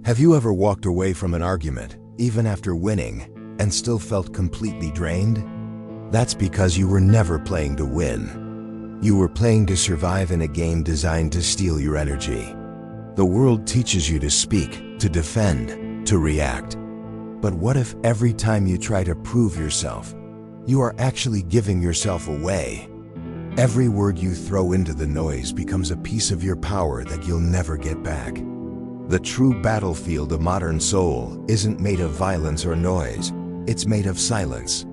Have you ever walked away from an argument, even after winning, and still felt completely drained? That's because you were never playing to win. You were playing to survive in a game designed to steal your energy. The world teaches you to speak, to defend, to react. But what if every time you try to prove yourself, you are actually giving yourself away? Every word you throw into the noise becomes a piece of your power that you'll never get back. The true battlefield of modern soul isn't made of violence or noise, it's made of silence.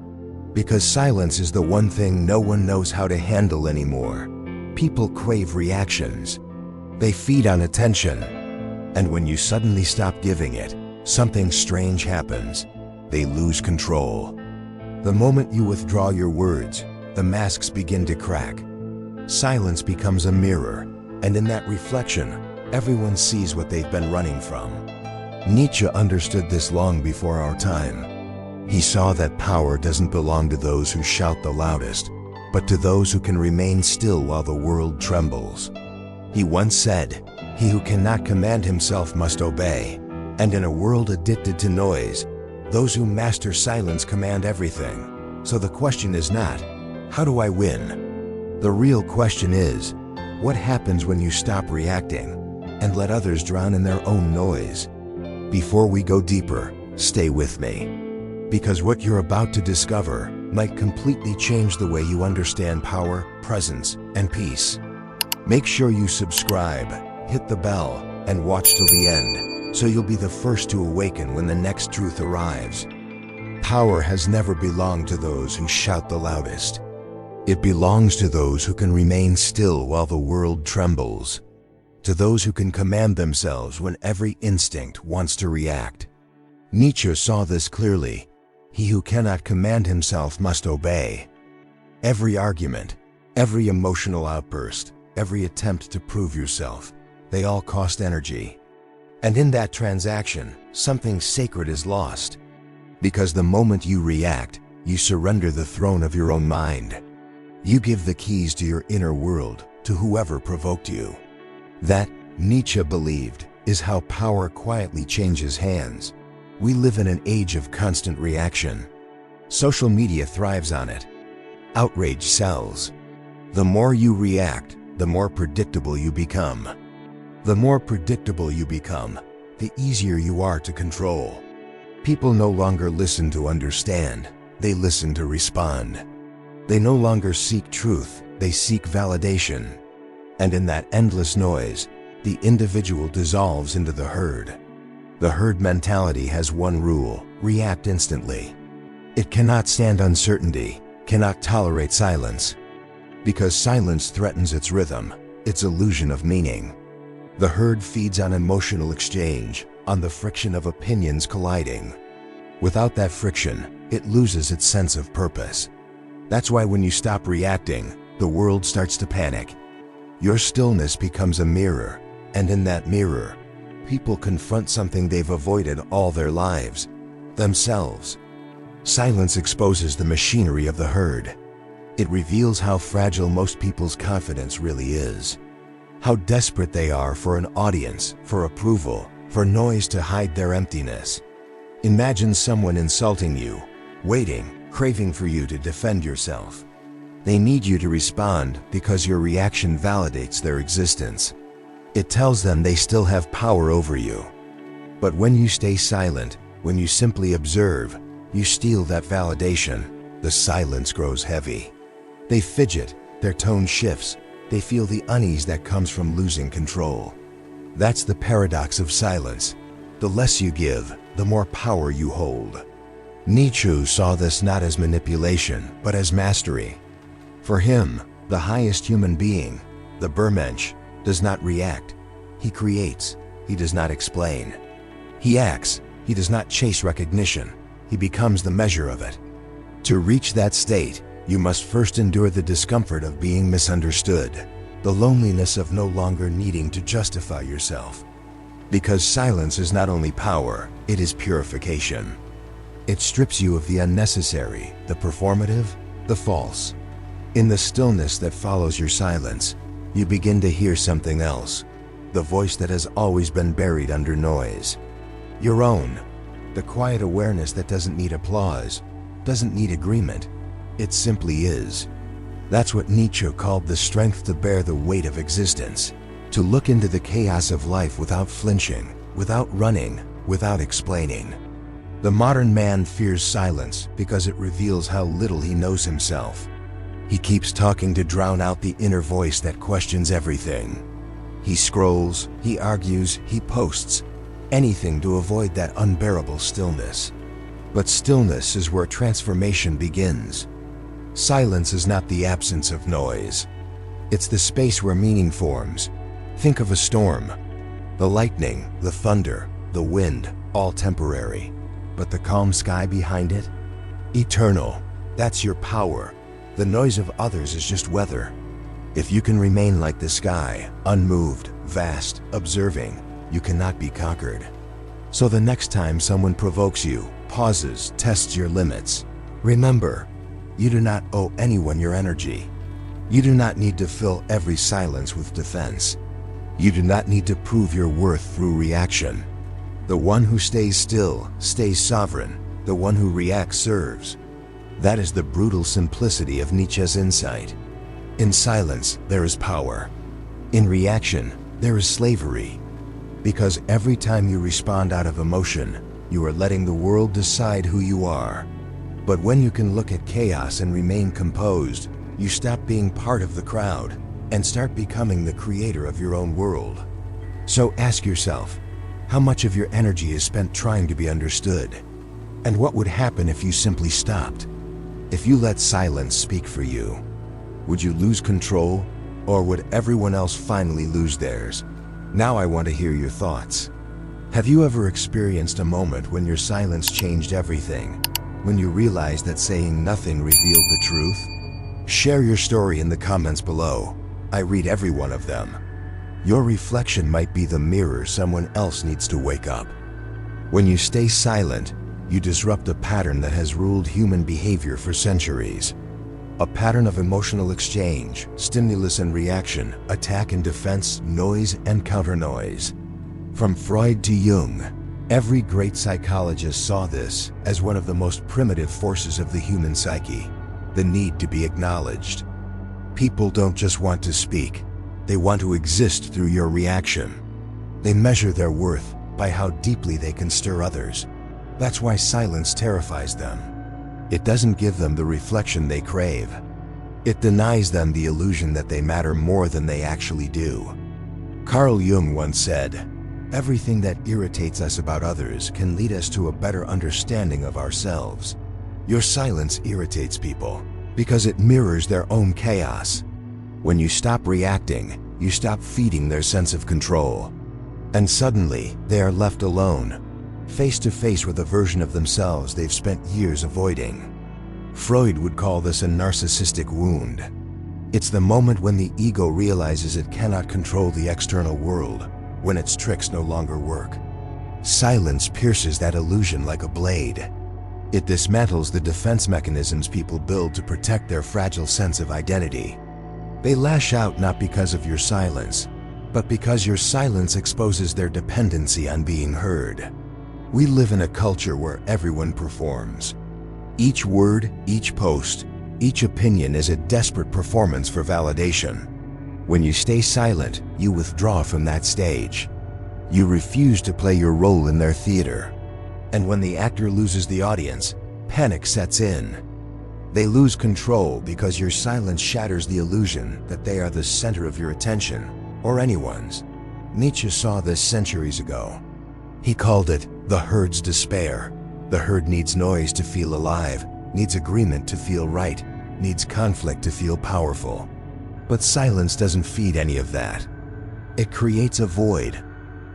Because silence is the one thing no one knows how to handle anymore. People crave reactions. They feed on attention. And when you suddenly stop giving it, something strange happens. They lose control. The moment you withdraw your words, the masks begin to crack. Silence becomes a mirror, and in that reflection, everyone sees what they've been running from. Nietzsche understood this long before our time. He saw that power doesn't belong to those who shout the loudest, but to those who can remain still while the world trembles. He once said, "He who cannot command himself must obey." And in a world addicted to noise, those who master silence command everything. So the question is not, how do I win? The real question is, what happens when you stop reacting and let others drown in their own noise? Before we go deeper, stay with me. Because what you're about to discover might completely change the way you understand power, presence, and peace. Make sure you subscribe, hit the bell, and watch till the end, so you'll be the first to awaken when the next truth arrives. Power has never belonged to those who shout the loudest. It belongs to those who can remain still while the world trembles. To those who can command themselves when every instinct wants to react. Nietzsche saw this clearly. He who cannot command himself must obey. Every argument, every emotional outburst, every attempt to prove yourself, they all cost energy. And in that transaction, something sacred is lost. Because the moment you react, you surrender the throne of your own mind. You give the keys to your inner world to whoever provoked you. That, Nietzsche believed, is how power quietly changes hands. We live in an age of constant reaction. Social media thrives on it. Outrage sells. The more you react, the more predictable you become. The more predictable you become, the easier you are to control. People no longer listen to understand, they listen to respond. They no longer seek truth, they seek validation. And in that endless noise, the individual dissolves into the herd. The herd mentality has one rule: react instantly. It cannot stand uncertainty, cannot tolerate silence. Because silence threatens its rhythm, its illusion of meaning. The herd feeds on emotional exchange, on the friction of opinions colliding. Without that friction, it loses its sense of purpose. That's why when you stop reacting, the world starts to panic. Your stillness becomes a mirror, and in that mirror, people confront something they've avoided all their lives: themselves. Silence exposes the machinery of the herd. It reveals how fragile most people's confidence really is. How desperate they are for an audience, for approval, for noise to hide their emptiness. Imagine someone insulting you, waiting, craving for you to defend yourself. They need you to respond because your reaction validates their existence. It tells them they still have power over you. But when you stay silent, when you simply observe, you steal that validation. The silence grows heavy. They fidget, their tone shifts, they feel the unease that comes from losing control. That's the paradox of silence. The less you give, the more power you hold. Nietzsche saw this not as manipulation, but as mastery. For him, the highest human being, the Übermensch, does not react. He creates. He does not explain. He acts. He does not chase recognition. He becomes the measure of it. To reach that state, you must first endure the discomfort of being misunderstood, the loneliness of no longer needing to justify yourself. Because silence is not only power, it is purification. It strips you of the unnecessary, the performative, the false. In the stillness that follows your silence, you begin to hear something else, the voice that has always been buried under noise. Your own. The quiet awareness that doesn't need applause, doesn't need agreement. It simply is. That's what Nietzsche called the strength to bear the weight of existence. To look into the chaos of life without flinching, without running, without explaining. The modern man fears silence because it reveals how little he knows himself. He keeps talking to drown out the inner voice that questions everything. He scrolls, he argues, he posts, anything to avoid that unbearable stillness. But stillness is where transformation begins. Silence is not the absence of noise. It's the space where meaning forms. Think of a storm. The lightning, the thunder, the wind, all temporary. But the calm sky behind it? Eternal. That's your power. The noise of others is just weather. If you can remain like the sky, unmoved, vast, observing, you cannot be conquered. So the next time someone provokes you, pauses, tests your limits, remember, you do not owe anyone your energy. You do not need to fill every silence with defense. You do not need to prove your worth through reaction. The one who stays still stays sovereign. The one who reacts serves. That is the brutal simplicity of Nietzsche's insight. In silence, there is power. In reaction, there is slavery. Because every time you respond out of emotion, you are letting the world decide who you are. But when you can look at chaos and remain composed, you stop being part of the crowd and start becoming the creator of your own world. So ask yourself, how much of your energy is spent trying to be understood? And what would happen if you simply stopped? If you let silence speak for you, would you lose control, or would everyone else finally lose theirs? Now I want to hear your thoughts. Have you ever experienced a moment when your silence changed everything? When you realized that saying nothing revealed the truth? Share your story in the comments below. I read every one of them. Your reflection might be the mirror someone else needs to wake up. When you stay silent, you disrupt a pattern that has ruled human behavior for centuries. A pattern of emotional exchange, stimulus and reaction, attack and defense, noise and counter-noise. From Freud to Jung, every great psychologist saw this as one of the most primitive forces of the human psyche, the need to be acknowledged. People don't just want to speak, they want to exist through your reaction. They measure their worth by how deeply they can stir others. That's why silence terrifies them. It doesn't give them the reflection they crave. It denies them the illusion that they matter more than they actually do. Carl Jung once said, "Everything that irritates us about others can lead us to a better understanding of ourselves." Your silence irritates people because it mirrors their own chaos. When you stop reacting, you stop feeding their sense of control. And suddenly, they are left alone, face to face with a version of themselves they've spent years avoiding. Freud would call this a narcissistic wound. It's the moment when the ego realizes it cannot control the external world, when its tricks no longer work. Silence pierces that illusion like a blade. It dismantles the defense mechanisms people build to protect their fragile sense of identity. They lash out not because of your silence, but because your silence exposes their dependency on being heard. We live in a culture where everyone performs. Each word, each post, each opinion is a desperate performance for validation. When you stay silent, you withdraw from that stage. You refuse to play your role in their theater. And when the actor loses the audience, panic sets in. They lose control because your silence shatters the illusion that they are the center of your attention, or anyone's. Nietzsche saw this centuries ago. He called it the herd's despair. The herd needs noise to feel alive, needs agreement to feel right, needs conflict to feel powerful. But silence doesn't feed any of that. It creates a void,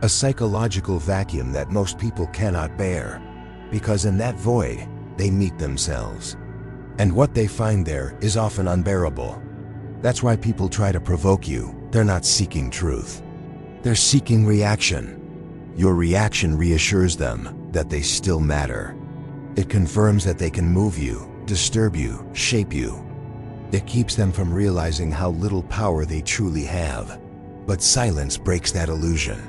a psychological vacuum that most people cannot bear, because in that void, they meet themselves. And what they find there is often unbearable. That's why people try to provoke you. They're not seeking truth. They're seeking reaction. Your reaction reassures them that they still matter. It confirms that they can move you, disturb you, shape you. It keeps them from realizing how little power they truly have. But silence breaks that illusion.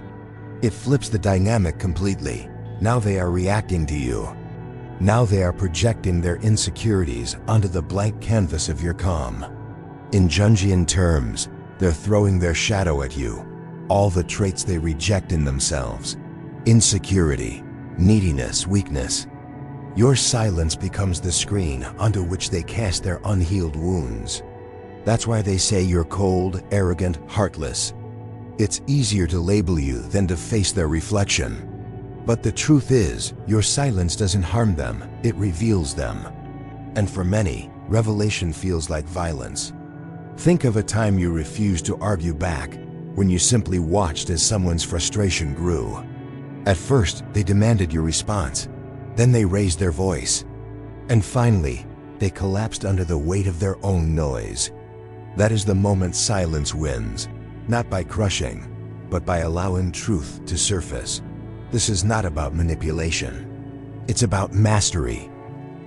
It flips the dynamic completely. Now they are reacting to you. Now they are projecting their insecurities onto the blank canvas of your calm. In Jungian terms, they're throwing their shadow at you, all the traits they reject in themselves. Insecurity, neediness, weakness. Your silence becomes the screen onto which they cast their unhealed wounds. That's why they say you're cold, arrogant, heartless. It's easier to label you than to face their reflection. But the truth is, your silence doesn't harm them, it reveals them. And for many, revelation feels like violence. Think of a time you refused to argue back, when you simply watched as someone's frustration grew. At first, they demanded your response. Then they raised their voice. And finally, they collapsed under the weight of their own noise. That is the moment silence wins, not by crushing, but by allowing truth to surface. This is not about manipulation. It's about mastery.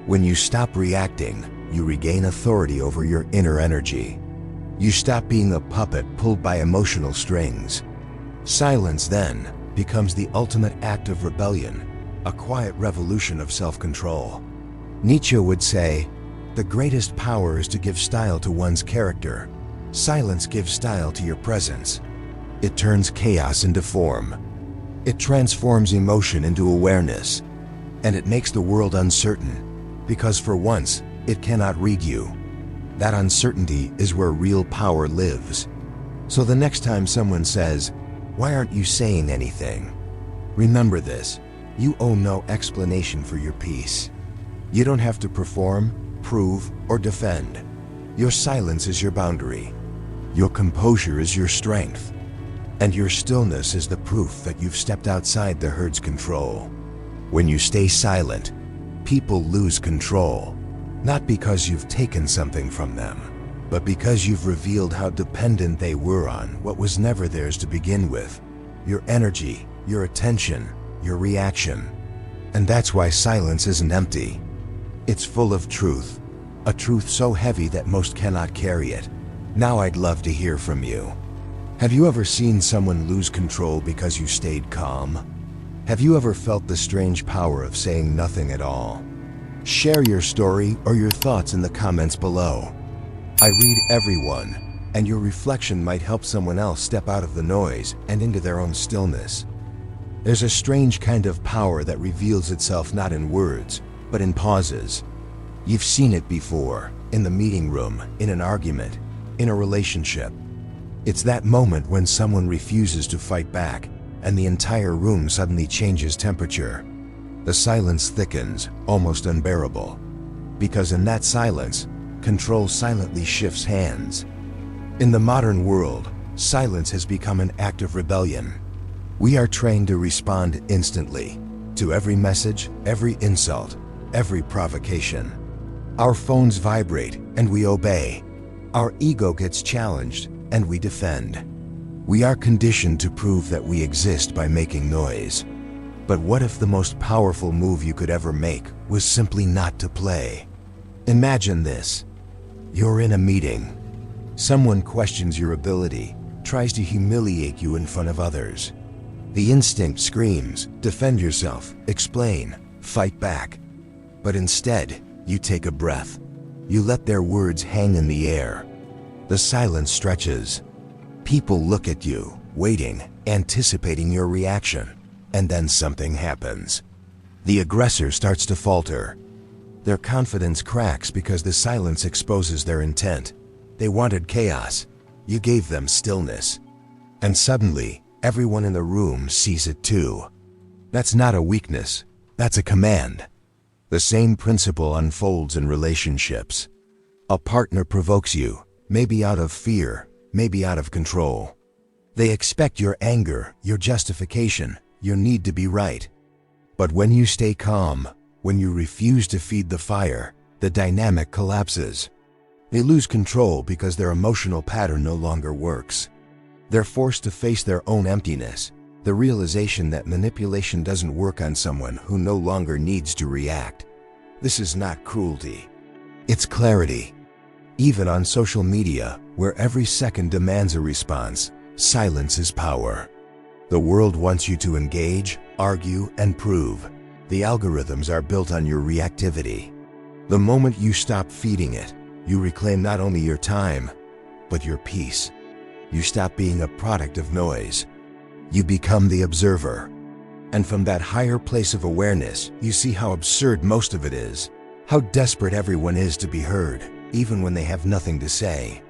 When you stop reacting, you regain authority over your inner energy. You stop being a puppet pulled by emotional strings. Silence then becomes the ultimate act of rebellion, a quiet revolution of self-control. Nietzsche would say, "The greatest power is to give style to one's character. Silence gives style to your presence. It turns chaos into form. It transforms emotion into awareness. And it makes the world uncertain, because for once, it cannot read you. That uncertainty is where real power lives." So the next time someone says, "Why aren't you saying anything?" remember this: you owe no explanation for your peace. You don't have to perform, prove, or defend. Your silence is your boundary. Your composure is your strength. And your stillness is the proof that you've stepped outside the herd's control. When you stay silent, people lose control, not because you've taken something from them, but because you've revealed how dependent they were on what was never theirs to begin with: your energy, your attention, your reaction. And that's why silence isn't empty. It's full of truth, a truth so heavy that most cannot carry it. Now I'd love to hear from you. Have you ever seen someone lose control because you stayed calm? Have you ever felt the strange power of saying nothing at all? Share your story or your thoughts in the comments below. I read everyone, and your reflection might help someone else step out of the noise and into their own stillness. There's a strange kind of power that reveals itself not in words, but in pauses. You've seen it before, in the meeting room, in an argument, in a relationship. It's that moment when someone refuses to fight back, and the entire room suddenly changes temperature. The silence thickens, almost unbearable. Because in that silence, control silently shifts hands. In the modern world, silence has become an act of rebellion. We are trained to respond instantly, to every message, every insult, every provocation. Our phones vibrate, and we obey. Our ego gets challenged, and we defend. We are conditioned to prove that we exist by making noise. But what if the most powerful move you could ever make was simply not to play? Imagine this. You're in a meeting. Someone questions your ability, tries to humiliate you in front of others. The instinct screams, defend yourself, explain, fight back. But instead, you take a breath. You let their words hang in the air. The silence stretches. People look at you, waiting, anticipating your reaction. And then something happens. The aggressor starts to falter. Their confidence cracks because the silence exposes their intent. They wanted chaos. You gave them stillness. And suddenly, everyone in the room sees it too. That's not a weakness. That's a command. The same principle unfolds in relationships. A partner provokes you, maybe out of fear, maybe out of control. They expect your anger, your justification, your need to be right. But when you stay calm, when you refuse to feed the fire, the dynamic collapses. They lose control because their emotional pattern no longer works. They're forced to face their own emptiness, the realization that manipulation doesn't work on someone who no longer needs to react. This is not cruelty. It's clarity. Even on social media, where every second demands a response, silence is power. The world wants you to engage, argue, and prove. The algorithms are built on your reactivity. The moment you stop feeding it, you reclaim not only your time, but your peace. You stop being a product of noise. You become the observer. And from that higher place of awareness, you see how absurd most of it is, how desperate everyone is to be heard, even when they have nothing to say.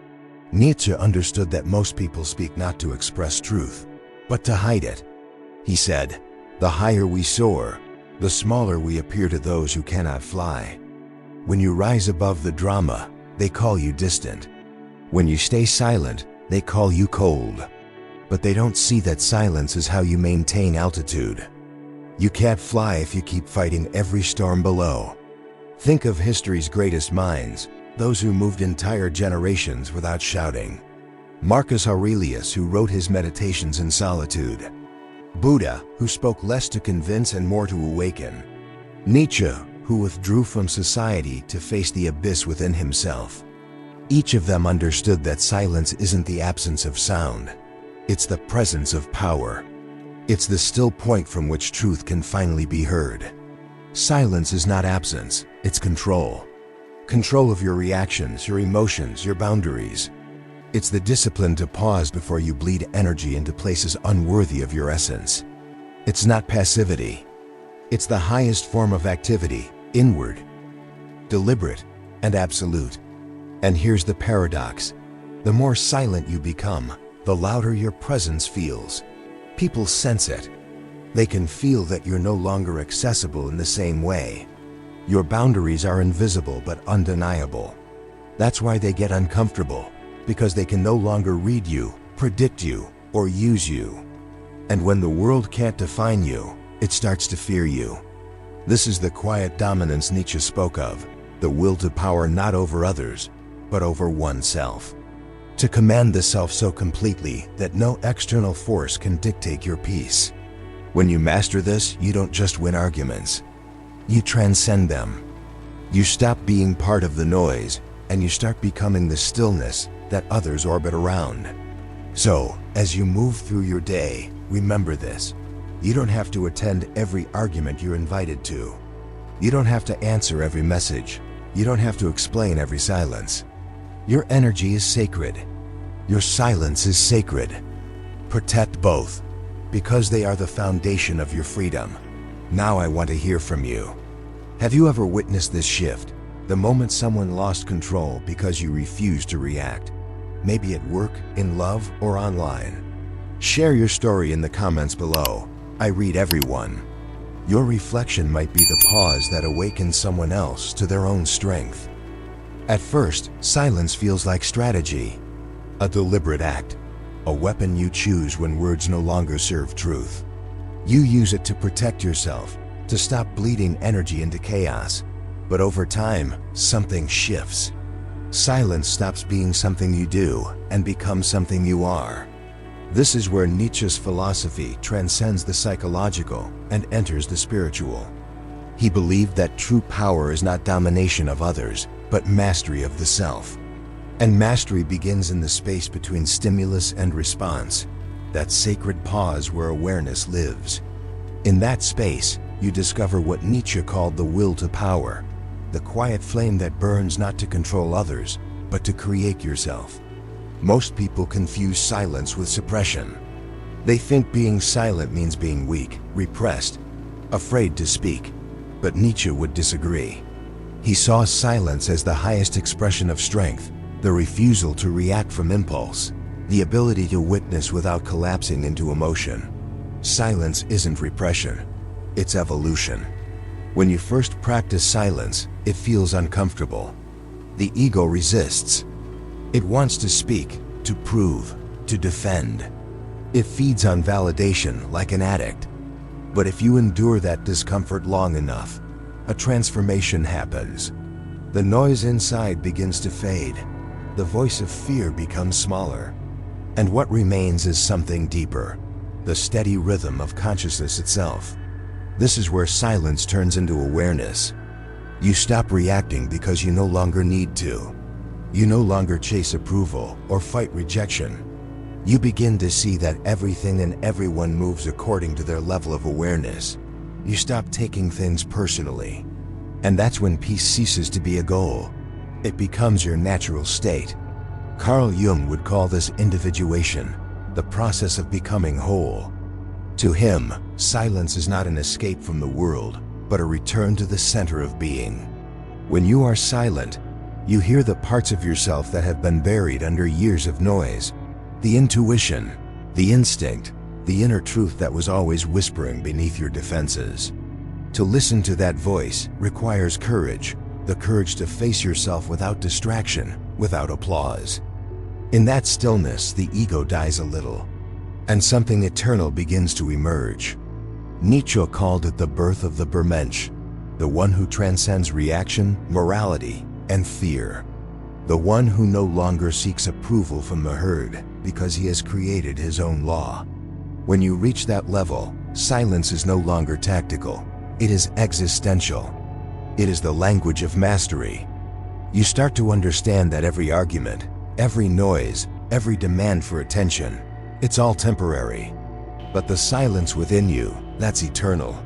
Nietzsche understood that most people speak not to express truth, but to hide it. He said, "The higher we soar, the smaller we appear to those who cannot fly. When you rise above the drama, they call you distant. When you stay silent, they call you cold. But they don't see that silence is how you maintain altitude. You can't fly if you keep fighting every storm below." Think of history's greatest minds, those who moved entire generations without shouting. Marcus Aurelius, who wrote his meditations in solitude. Buddha, who spoke less to convince and more to awaken. Nietzsche, who withdrew from society to face the abyss within himself. Each of them understood that silence isn't the absence of sound. It's the presence of power. It's the still point from which truth can finally be heard. Silence is not absence, it's control. Control of your reactions, your emotions, your boundaries. It's the discipline to pause before you bleed energy into places unworthy of your essence. It's not passivity. It's the highest form of activity, inward, deliberate, and absolute. And here's the paradox. The more silent you become, the louder your presence feels. People sense it. They can feel that you're no longer accessible in the same way. Your boundaries are invisible but undeniable. That's why they get uncomfortable, because they can no longer read you, predict you, or use you. And when the world can't define you, it starts to fear you. This is the quiet dominance Nietzsche spoke of, the will to power not over others, but over oneself. To command the self so completely that no external force can dictate your peace. When you master this, you don't just win arguments. You transcend them. You stop being part of the noise, and you start becoming the stillness that others orbit around. So, as you move through your day, remember this. You don't have to attend every argument you're invited to. You don't have to answer every message. You don't have to explain every silence. Your energy is sacred. Your silence is sacred. Protect both, because they are the foundation of your freedom. Now I want to hear from you. Have you ever witnessed this shift? The moment someone lost control because you refused to react? Maybe at work, in love, or online. Share your story in the comments below. I read everyone. Your reflection might be the pause that awakens someone else to their own strength. At first, silence feels like strategy, a deliberate act, a weapon you choose when words no longer serve truth. You use it to protect yourself, to stop bleeding energy into chaos. But over time, something shifts. Silence stops being something you do and becomes something you are. This is where Nietzsche's philosophy transcends the psychological and enters the spiritual. He believed that true power is not domination of others, but mastery of the self. And mastery begins in the space between stimulus and response, that sacred pause where awareness lives. In that space, you discover what Nietzsche called the will to power, the quiet flame that burns not to control others, but to create yourself. Most people confuse silence with suppression. They think being silent means being weak, repressed, afraid to speak. But Nietzsche would disagree. He saw silence as the highest expression of strength, the refusal to react from impulse, the ability to witness without collapsing into emotion. Silence isn't repression, it's evolution. When you first practice silence, it feels uncomfortable. The ego resists. It wants to speak, to prove, to defend. It feeds on validation like an addict. But if you endure that discomfort long enough, a transformation happens. The noise inside begins to fade. The voice of fear becomes smaller. And what remains is something deeper, the steady rhythm of consciousness itself. This is where silence turns into awareness. You stop reacting because you no longer need to. You no longer chase approval or fight rejection. You begin to see that everything and everyone moves according to their level of awareness. You stop taking things personally. And that's when peace ceases to be a goal. It becomes your natural state. Carl Jung would call this individuation, the process of becoming whole. To him, silence is not an escape from the world, but a return to the center of being. When you are silent, you hear the parts of yourself that have been buried under years of noise. The intuition, the instinct, the inner truth that was always whispering beneath your defenses. To listen to that voice requires courage, the courage to face yourself without distraction, without applause. In that stillness, the ego dies a little, and something eternal begins to emerge. Nietzsche called it the birth of the Bermensch, the one who transcends reaction, morality, and fear. The one who no longer seeks approval from the herd because he has created his own law. When you reach that level, silence is no longer tactical. It is existential. It is the language of mastery. You start to understand that every argument, every noise, every demand for attention, it's all temporary. But the silence within you, that's eternal.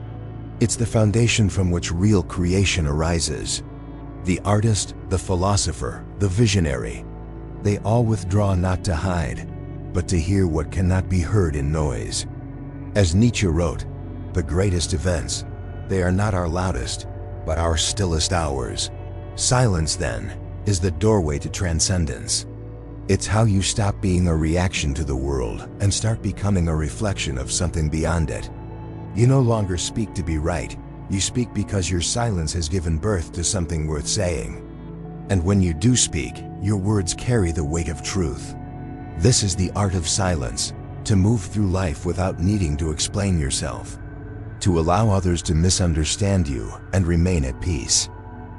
It's the foundation from which real creation arises. The artist, the philosopher, the visionary, they all withdraw not to hide, but to hear what cannot be heard in noise. As Nietzsche wrote, the greatest events, they are not our loudest, but our stillest hours. Silence, then, is the doorway to transcendence. It's how you stop being a reaction to the world and start becoming a reflection of something beyond it. You no longer speak to be right. You speak because your silence has given birth to something worth saying. And when you do speak, your words carry the weight of truth. This is the art of silence, to move through life without needing to explain yourself. To allow others to misunderstand you and remain at peace.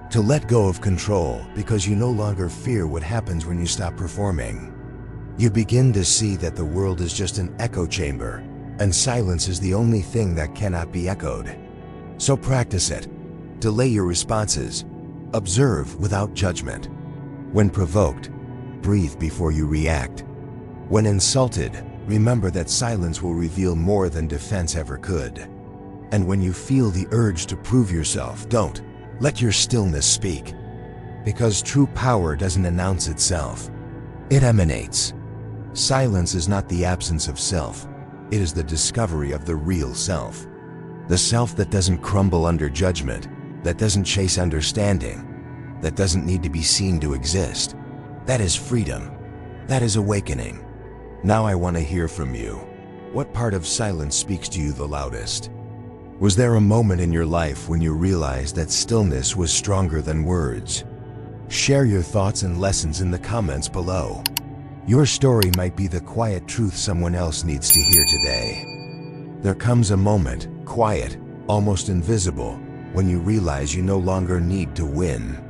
To let go of control because you no longer fear what happens when you stop performing. You begin to see that the world is just an echo chamber, and silence is the only thing that cannot be echoed. So practice it. Delay your responses. Observe without judgment. When provoked, breathe before you react. When insulted, remember that silence will reveal more than defense ever could. And when you feel the urge to prove yourself, don't. Let your stillness speak. Because true power doesn't announce itself. It emanates. Silence is not the absence of self. It is the discovery of the real self. The self that doesn't crumble under judgment, that doesn't chase understanding, that doesn't need to be seen to exist. That is freedom. That is awakening. Now I want to hear from you. What part of silence speaks to you the loudest? Was there a moment in your life when you realized that stillness was stronger than words? Share your thoughts and lessons in the comments below. Your story might be the quiet truth someone else needs to hear today. There comes a moment, quiet, almost invisible, when you realize you no longer need to win.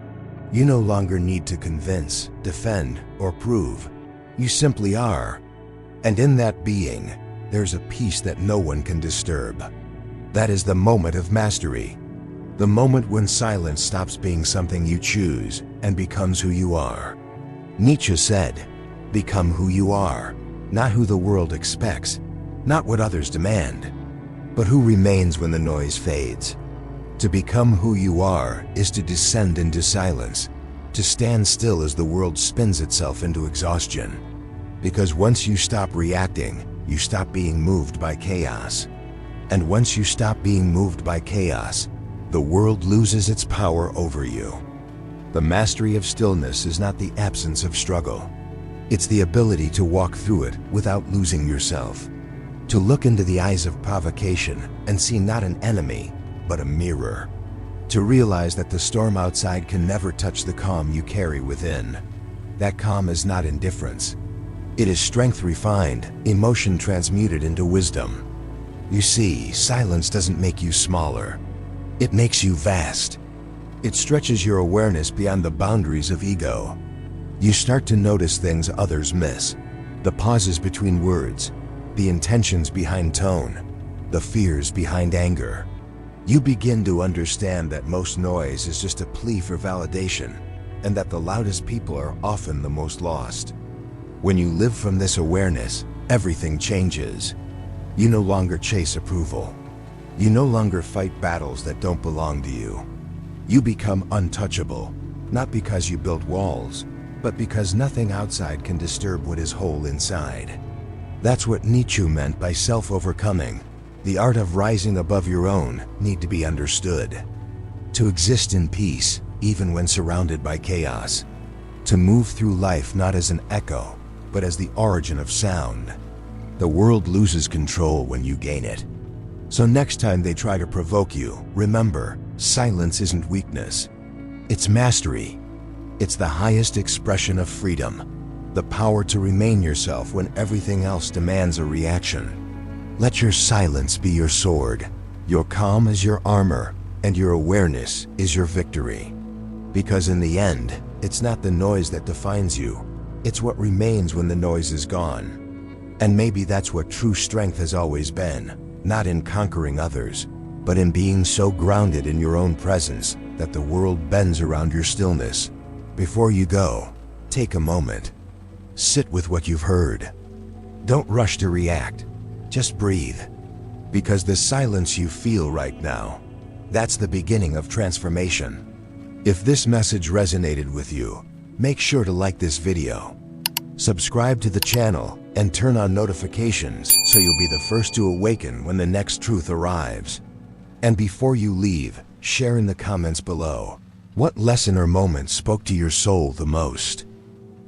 You no longer need to convince, defend, or prove. You simply are. And in that being, there's a peace that no one can disturb. That is the moment of mastery. The moment when silence stops being something you choose and becomes who you are. Nietzsche said, "Become who you are, not who the world expects, not what others demand, but who remains when the noise fades." To become who you are is to descend into silence, to stand still as the world spins itself into exhaustion. Because once you stop reacting, you stop being moved by chaos. And once you stop being moved by chaos, the world loses its power over you. The mastery of stillness is not the absence of struggle. It's the ability to walk through it without losing yourself. To look into the eyes of provocation and see not an enemy, but a mirror. To realize that the storm outside can never touch the calm you carry within. That calm is not indifference. It is strength refined, emotion transmuted into wisdom. You see, silence doesn't make you smaller. It makes you vast. It stretches your awareness beyond the boundaries of ego. You start to notice things others miss. The pauses between words, the intentions behind tone, the fears behind anger. You begin to understand that most noise is just a plea for validation, and that the loudest people are often the most lost. When you live from this awareness, everything changes. You no longer chase approval. You no longer fight battles that don't belong to you. You become untouchable, not because you built walls, but because nothing outside can disturb what is whole inside. That's what Nietzsche meant by self-overcoming. The art of rising above your own need to be understood. To exist in peace, even when surrounded by chaos. To move through life not as an echo, but as the origin of sound. The world loses control when you gain it. So next time they try to provoke you, remember, silence isn't weakness. It's mastery. It's the highest expression of freedom. The power to remain yourself when everything else demands a reaction. Let your silence be your sword. Your calm is your armor, and your awareness is your victory. Because in the end, it's not the noise that defines you. It's what remains when the noise is gone. And maybe that's what true strength has always been, not in conquering others, but in being so grounded in your own presence that the world bends around your stillness. Before you go, take a moment. Sit with what you've heard. Don't rush to react. Just breathe. Because the silence you feel right now, that's the beginning of transformation. If this message resonated with you, make sure to like this video. Subscribe to the channel and turn on notifications so you'll be the first to awaken when the next truth arrives. And before you leave, share in the comments below. What lesson or moment spoke to your soul the most?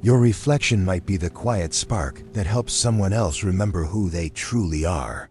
Your reflection might be the quiet spark that helps someone else remember who they truly are.